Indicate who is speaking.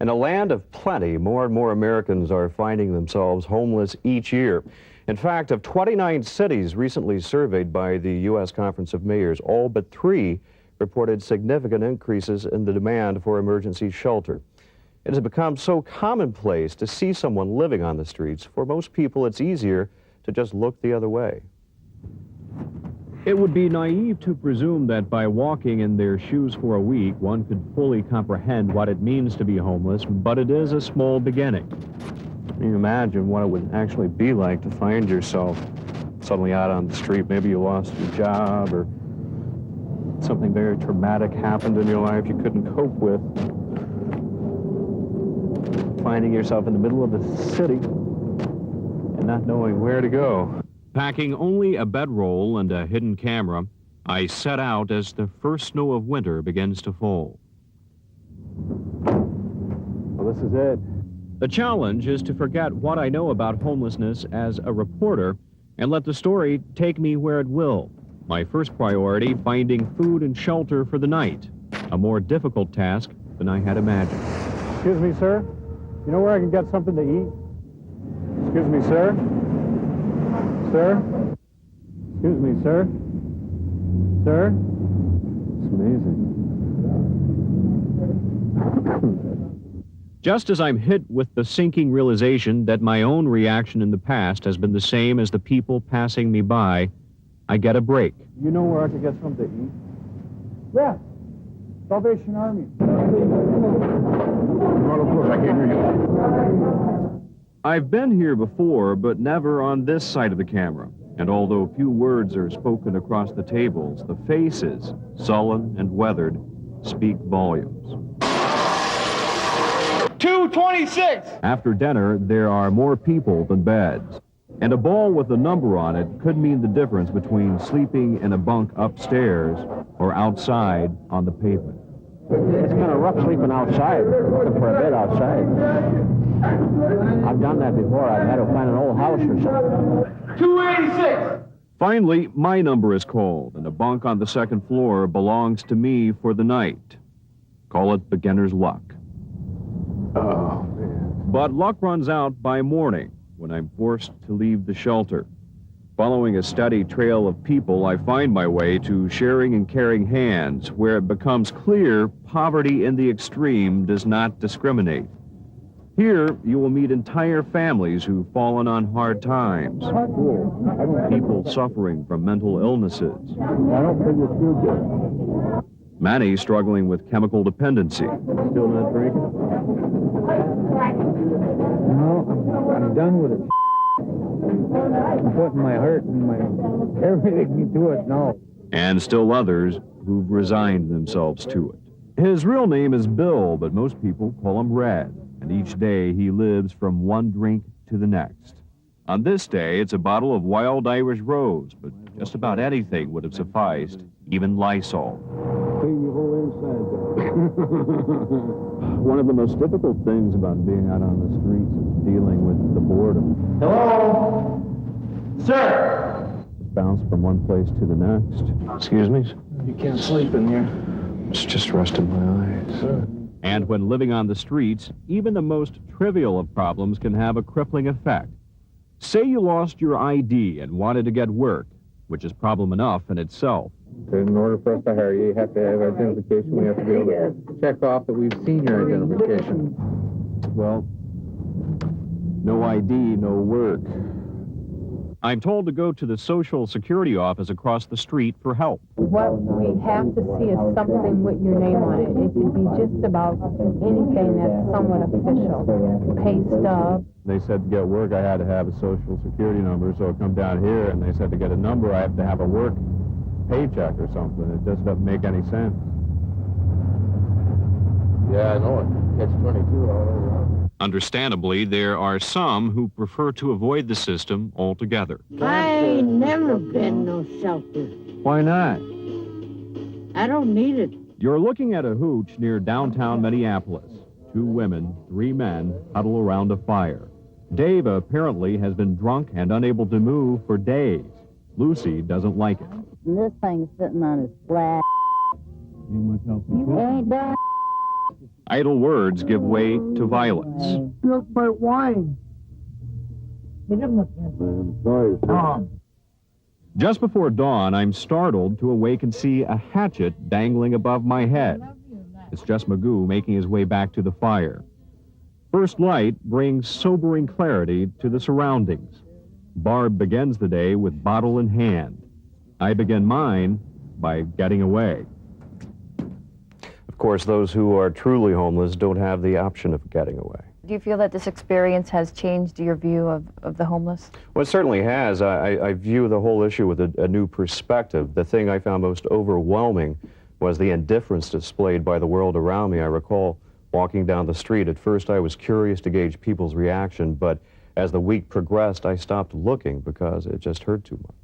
Speaker 1: In a land of plenty, more and more Americans are finding themselves homeless each year. In fact, of 29 cities recently surveyed by the U.S. Conference of Mayors, all but 3 reported significant increases in the demand for emergency shelter. It has become so commonplace to see someone living on the streets, for most people it's easier to just look the other way.
Speaker 2: It would be naive to presume that by walking in their shoes for a week, one could fully comprehend what it means to be homeless, but it is a small beginning.
Speaker 1: Can you imagine what it would actually be like to find yourself suddenly out on the street? Maybe you lost your job or something very traumatic happened in your life you couldn't cope with. Finding yourself in the middle of the city and not knowing where to go.
Speaker 2: Packing only a bedroll and a hidden camera, I set out as the first snow of winter begins to fall.
Speaker 1: Well, this is it.
Speaker 2: The challenge is to forget what I know about homelessness as a reporter and let the story take me where it will. My first priority, finding food and shelter for the night, a more difficult task than I had imagined.
Speaker 1: Excuse me, sir. You know where I can get something to eat? Excuse me, sir. Sir? Excuse me, sir. Sir? It's amazing.
Speaker 2: Just as I'm hit with the sinking realization that my own reaction in the past has been the same as the people passing me by, I get a break.
Speaker 1: You know where I could get something to eat?
Speaker 3: Yeah. Salvation Army.
Speaker 1: I can't hear you.
Speaker 2: I've been here before, but never on this side of the camera. And although few words are spoken across the tables, the faces, sullen and weathered, speak volumes.
Speaker 3: 226!
Speaker 2: After dinner, there are more people than beds. And a ball with a number on it could mean the difference between sleeping in a bunk upstairs or outside on the pavement.
Speaker 4: It's kind of rough sleeping outside, looking for a bed outside. I've done that before. I've had to find an old house or something.
Speaker 3: 286!
Speaker 2: Finally, my number is called, and a bunk on the second floor belongs to me for the night. Call it beginner's luck.
Speaker 1: Oh, man.
Speaker 2: But luck runs out by morning, when I'm forced to leave the shelter. Following a steady trail of people, I find my way to sharing and caring hands, where it becomes clear poverty in the extreme does not discriminate. Here, you will meet entire families who've fallen on hard times. People suffering from mental illnesses.
Speaker 4: I don't think it's too good.
Speaker 2: Many struggling with chemical dependency.
Speaker 1: Still not drinking?
Speaker 4: No, I'm done with it. I'm putting my heart and my everything into it now.
Speaker 2: And still others who've resigned themselves to it. His real name is Bill, but most people call him Red, and each day he lives from one drink to the next. On this day, it's a bottle of wild Irish rose, but just about anything would have sufficed, even Lysol.
Speaker 4: Clean your whole inside there.
Speaker 1: One of the most difficult things about being out on the streets is dealing with the boredom.
Speaker 3: Hello? Sir!
Speaker 1: Just bounce from one place to the next. Excuse me?
Speaker 4: You can't sleep in here.
Speaker 1: It's just resting my eyes.
Speaker 2: And when living on the streets, even the most trivial of problems can have a crippling effect. Say you lost your ID and wanted to get work, which is problem enough in itself.
Speaker 5: In order for us to hire you, you have to have identification. We have to be able to check off that we've seen your identification.
Speaker 1: Well, no ID, no work.
Speaker 2: I'm told to go to the Social Security office across the street for help.
Speaker 6: What we have to see is something with your name on it. It could be just about anything that's somewhat official. Pay stub.
Speaker 1: They said to get work, I had to have a Social Security number, so I come down here, and they said to get a number, I have to have a work paycheck or something. It just doesn't make any sense.
Speaker 5: Yeah, I know it. Catch-22 all over.
Speaker 2: Understandably, there are some who prefer to avoid the system altogether.
Speaker 7: I ain't never been no shelter.
Speaker 1: Why not?
Speaker 7: I don't need it.
Speaker 2: You're looking at a hooch near downtown Minneapolis. 2 women, 3 men huddle around a fire. Dave apparently has been drunk and unable to move for days. Lucy doesn't like it.
Speaker 7: And this thing's sitting on his flat.
Speaker 1: Ain't much help.
Speaker 7: You ain't done.
Speaker 2: Idle words give way to violence.
Speaker 3: Milk my wine.
Speaker 2: Just before dawn, I'm startled to awake and see a hatchet dangling above my head. It's just Magoo making his way back to the fire. First light brings sobering clarity to the surroundings. Barb begins the day with bottle in hand. I begin mine by getting away.
Speaker 1: Of course, those who are truly homeless don't have the option of getting away.
Speaker 8: Do you feel that this experience has changed your view of the homeless?
Speaker 1: Well, it certainly has. I view the whole issue with a new perspective. The thing I found most overwhelming was the indifference displayed by the world around me. I recall walking down the street. At first, I was curious to gauge people's reaction, but as the week progressed, I stopped looking because it just hurt too much.